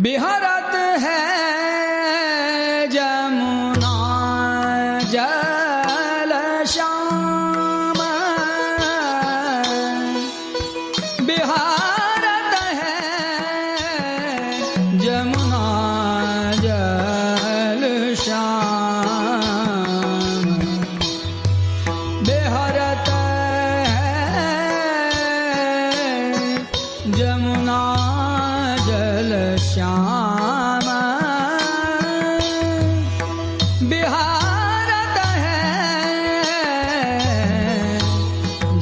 बिहरत है जमुना जल श्याम, बिहरत है जमुना जल श्याम, बिहरत है जमुना जल श्याम, बिहारत है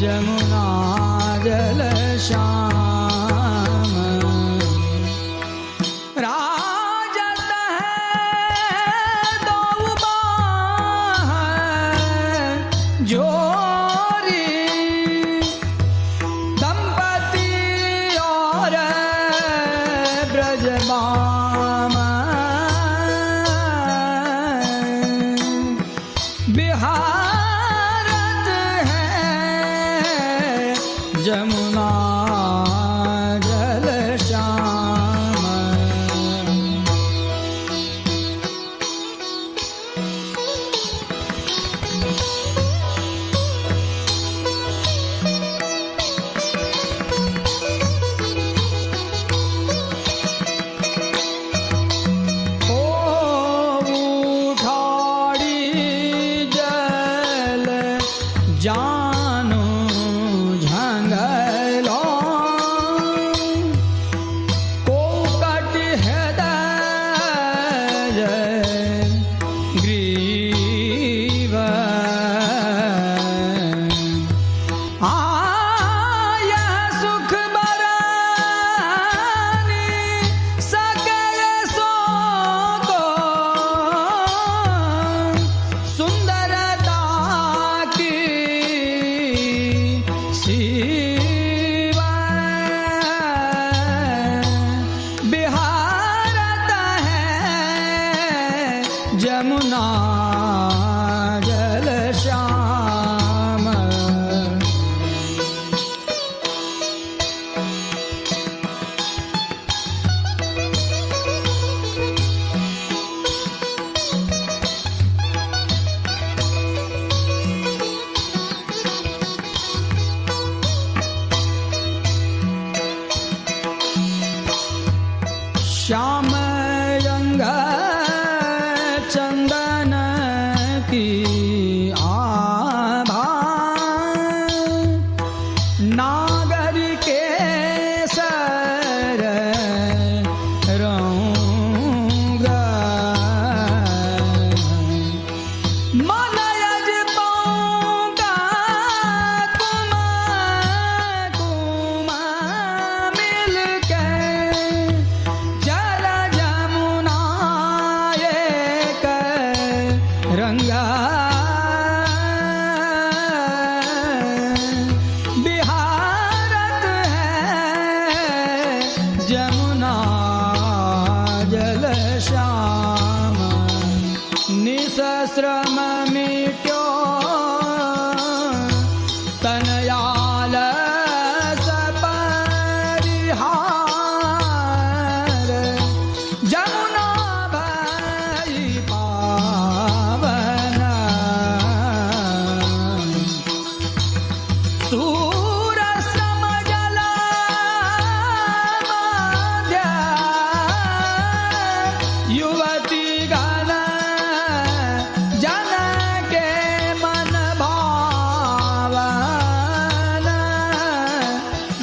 जमुना जल श्याम, राजत है दो बाह जोरी, दंपति और ब्रजबाम, बिहारत है जमुना जल श्याम, जानो झंगलो कोकट हृदय ग्रीव, आय सुख बरानी सकल सो को, सुंदरता की बिहारत है जमुना जल श्याम, श्याम रंग चंदन की आभा, नागर के सर रंगा, मन यज पाऊंगा तुम मिल के, रंगा बिहारत है जमुना जल श्याम, निःश्रम मिट्यो तनयाल सपरिहार, जमुना भई पावन, सूर श्रम जल मध्य, युवती गण जन के मन भावन,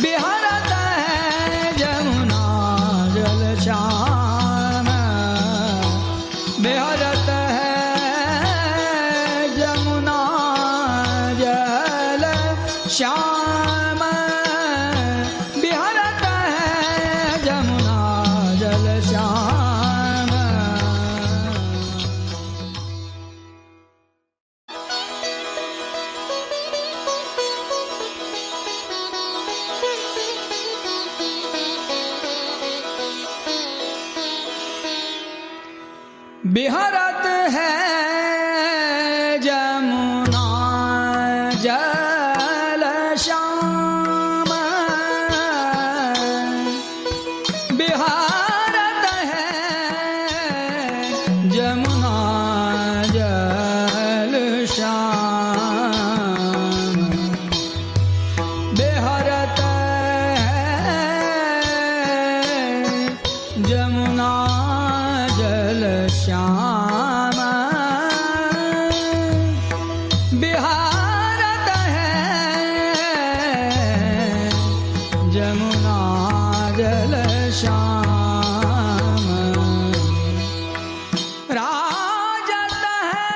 बिहरत है जमुना जल श्याम, बिहरत है जमुना जल श्याम, बिहरत है जमुना जल श्याम। बिहरत है जमुना जल श्याम, बिहारत है जमुना जल श्याम बेहरत जमुना जल श्याम बिहारत है जमुना जल श्याम राजत है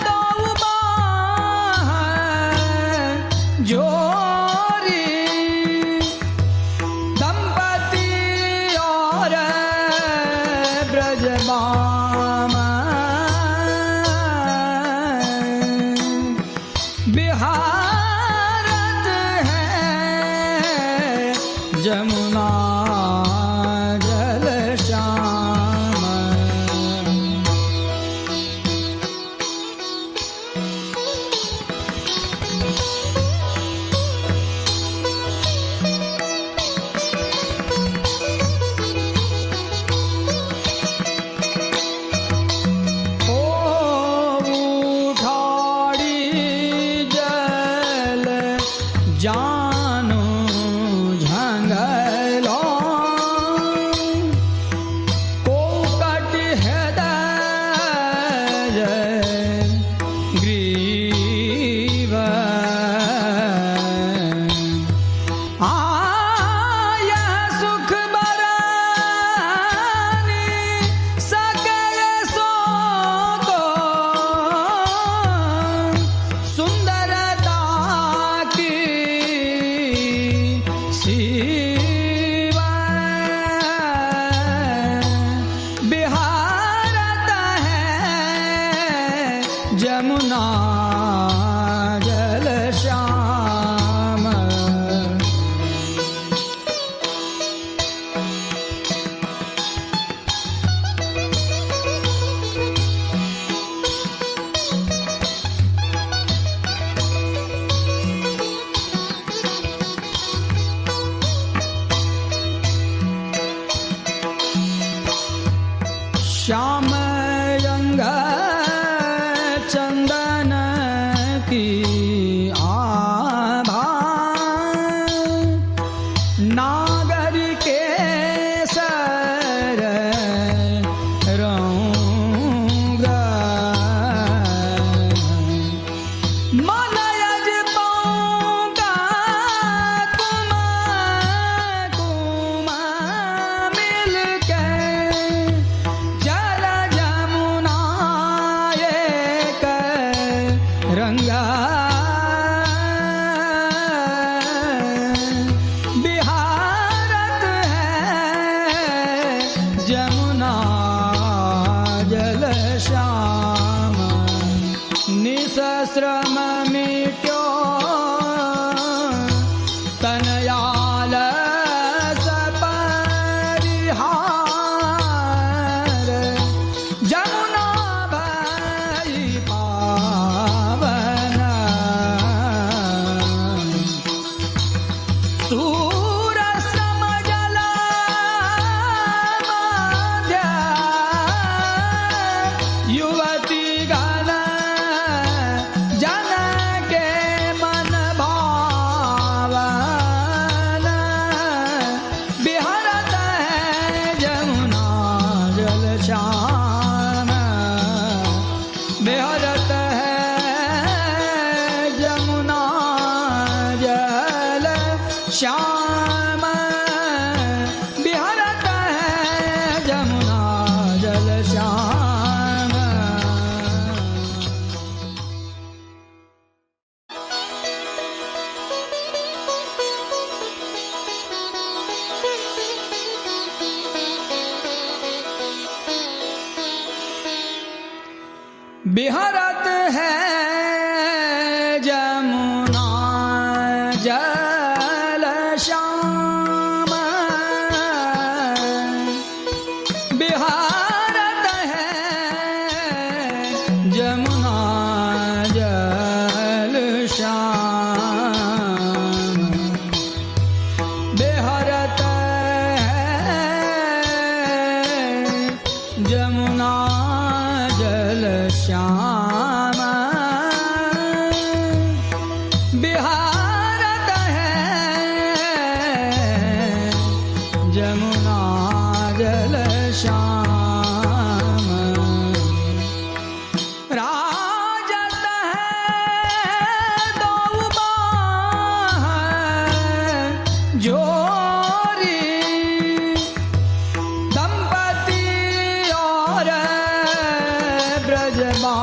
दो बाह जोरी दंपति और ब्रजबाम बिहारत है जमुना जल श्याम ओ उठाड़ी जल जानो झंगलो को कट हृदय ग्रीव आय सुख बरानी सकल सो को सुंदरता की शिवा बिहारत है जमुना जल श्याम श्याम रंग चंदन की आभा नागर के सर रंगा मनयज पौका कुमा कुमा मिल के जल जमुना एक रंगा बिहारत है जमुना जल श्याम निश्रम मिट्यो तनयाल सपरिहार जमुना भई पावन सूर श्रम जल मध्य युवती गण जन के मन भावन बिहारत है जमुना जल श्याम बिहारत है जमुना जल श्याम बिहारत है जमुना जल श्याम बिहारत है जमुना जल श्याम बिहारत है जमुना जल श्याम बेहरत है जमुना जल श्याम बिहारत है जमुना जल श्याम राजत है दो बाह जोरी दंपति और ब्रजबा